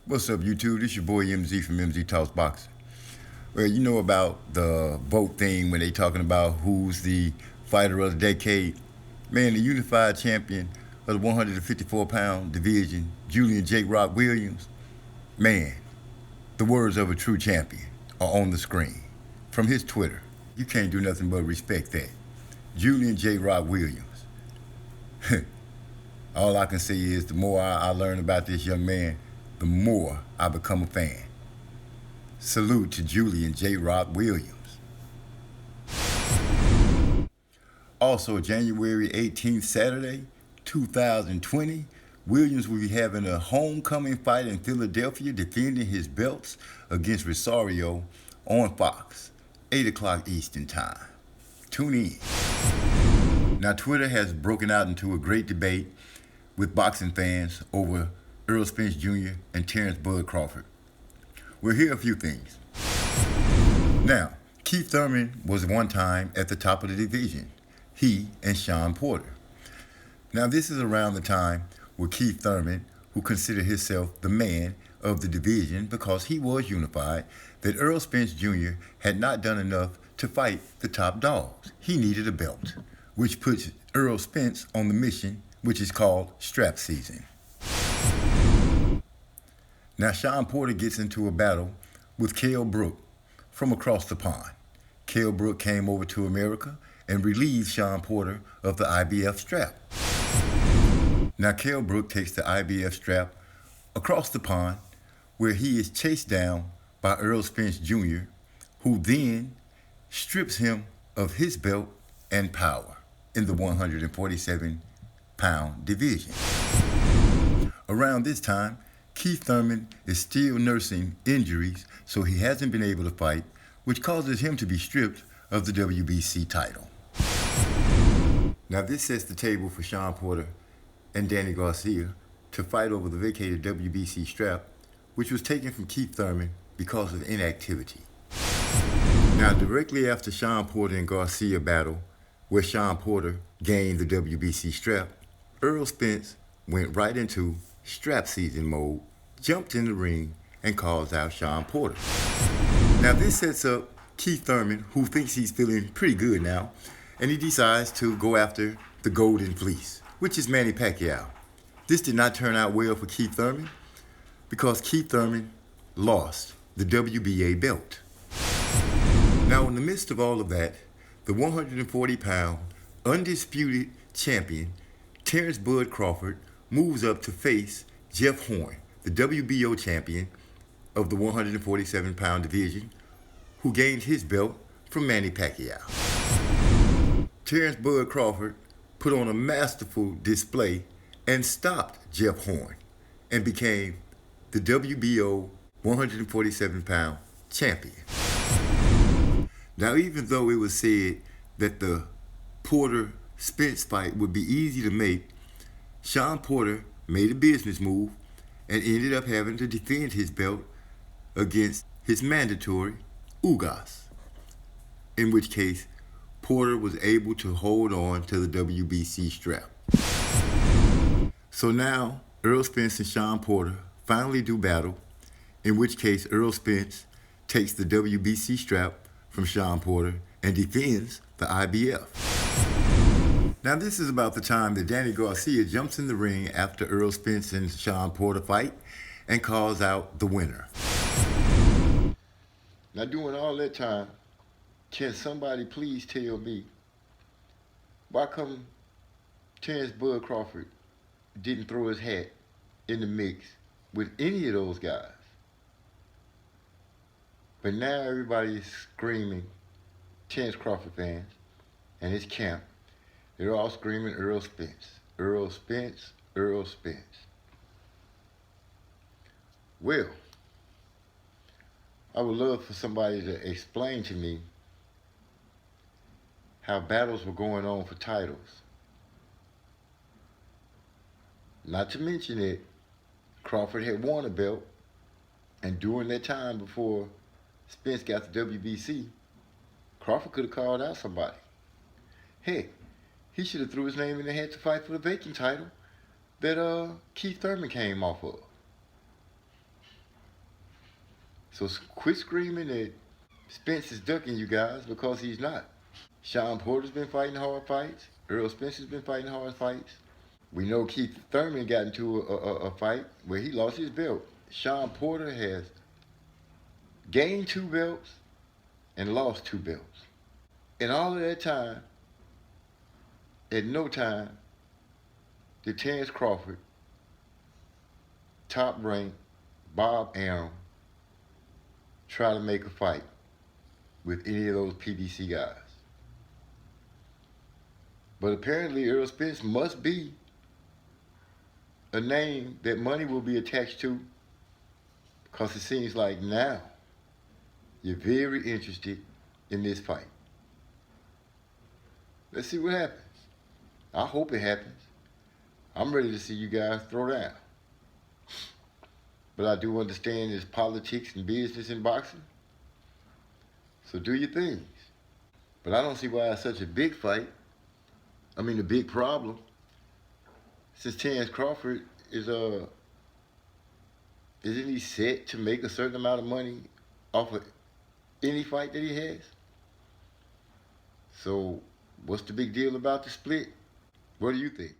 What's up, YouTube? This your boy MZ from MZ Talks Boxing. Well, you know about the vote thing when they talking about who's the fighter of the decade. Man, the unified champion of the 154-pound division, Julian J. Rock Williams. Man, the words of a true champion are on the screen. From his Twitter, you can't do nothing but respect that. Julian J. Rock Williams. All I can say is the more I learn about this young man, the more I become a fan. Salute to Julian J. Rock Williams. Also, January 18th, Saturday, 2020, Williams will be having a homecoming fight in Philadelphia defending his belts against Rosario on Fox, 8 o'clock Eastern Time. Tune in. Now, Twitter has broken out into a great debate with boxing fans over Earl Spence Jr. and Terrence Bud Crawford. We'll hear a few things. Now, Keith Thurman was one time at the top of the division. He and Shawn Porter. Now, this is around the time where Keith Thurman, who considered himself the man of the division because he was unified, that Earl Spence Jr. had not done enough to fight the top dogs. He needed a belt, which puts Earl Spence on the mission, which is called strap season. Now, Shawn Porter gets into a battle with Kell Brook from across the pond. Kell Brook came over to America and relieved Shawn Porter of the IBF strap. Now, Kell Brook takes the IBF strap across the pond where he is chased down by Earl Spence Jr., who then strips him of his belt and power in the 147-pound division. Around this time, Keith Thurman is still nursing injuries, so he hasn't been able to fight, which causes him to be stripped of the WBC title. Now, this sets the table for Shawn Porter and Danny Garcia to fight over the vacated WBC strap, which was taken from Keith Thurman because of inactivity. Now, directly after Shawn Porter and Garcia battle, where Shawn Porter gained the WBC strap, Earl Spence went right into strap season mode, jumped in the ring, and calls out Shawn Porter. Now, this sets up Keith Thurman, who thinks he's feeling pretty good now, and he decides to go after the Golden Fleece, which is Manny Pacquiao. This did not turn out well for Keith Thurman because Keith Thurman lost the WBA belt. Now, in the midst of all of that, the 140-pound undisputed champion, Terrence Bud Crawford, moves up to face Jeff Horn, the WBO champion of the 147-pound division, who gained his belt from Manny Pacquiao. Terrence Bud Crawford put on a masterful display and stopped Jeff Horn and became the WBO 147-pound champion. Now, even though it was said that the Porter-Spence fight would be easy to make, Shawn Porter made a business move and ended up having to defend his belt against his mandatory Ugas, in which case Porter was able to hold on to the WBC strap. So now Earl Spence and Shawn Porter finally do battle, in which case Earl Spence takes the WBC strap from Shawn Porter and defends the IBF. Now, this is about the time that Danny Garcia jumps in the ring after Earl Spence and Shawn Porter fight and calls out the winner. Now, during all that time, can somebody please tell me why come Terrence Bud Crawford didn't throw his hat in the mix with any of those guys? But now everybody is screaming, Terrence Crawford fans and his camp, they're all screaming Earl Spence, Earl Spence, Earl Spence. Well, I would love for somebody to explain to me how battles were going on for titles. Not to mention that Crawford had won a belt, and during that time before Spence got the WBC, Crawford could have called out somebody. Heck, he should have threw his name in the hat to fight for the vacant title that Keith Thurman came off of. So quit screaming that Spence is ducking you guys, because he's not. Sean Porter's been fighting hard fights. Earl Spence has been fighting hard fights. We know Keith Thurman got into a fight where he lost his belt. Sean Porter has gained 2 belts and lost 2 belts. In all of that time, at no time did Terence Crawford, top-ranked Bob Arum, try to make a fight with any of those PBC guys. But apparently Earl Spence must be a name that money will be attached to, because it seems like now you're very interested in this fight. Let's see what happens. I hope it happens. I'm ready to see you guys throw down. But I do understand there's politics and business in boxing. So do your things. But I don't see why it's such a big fight. A big problem. Since Terence Crawford isn't he set to make a certain amount of money off of any fight that he has? So what's the big deal about the split? What do you think?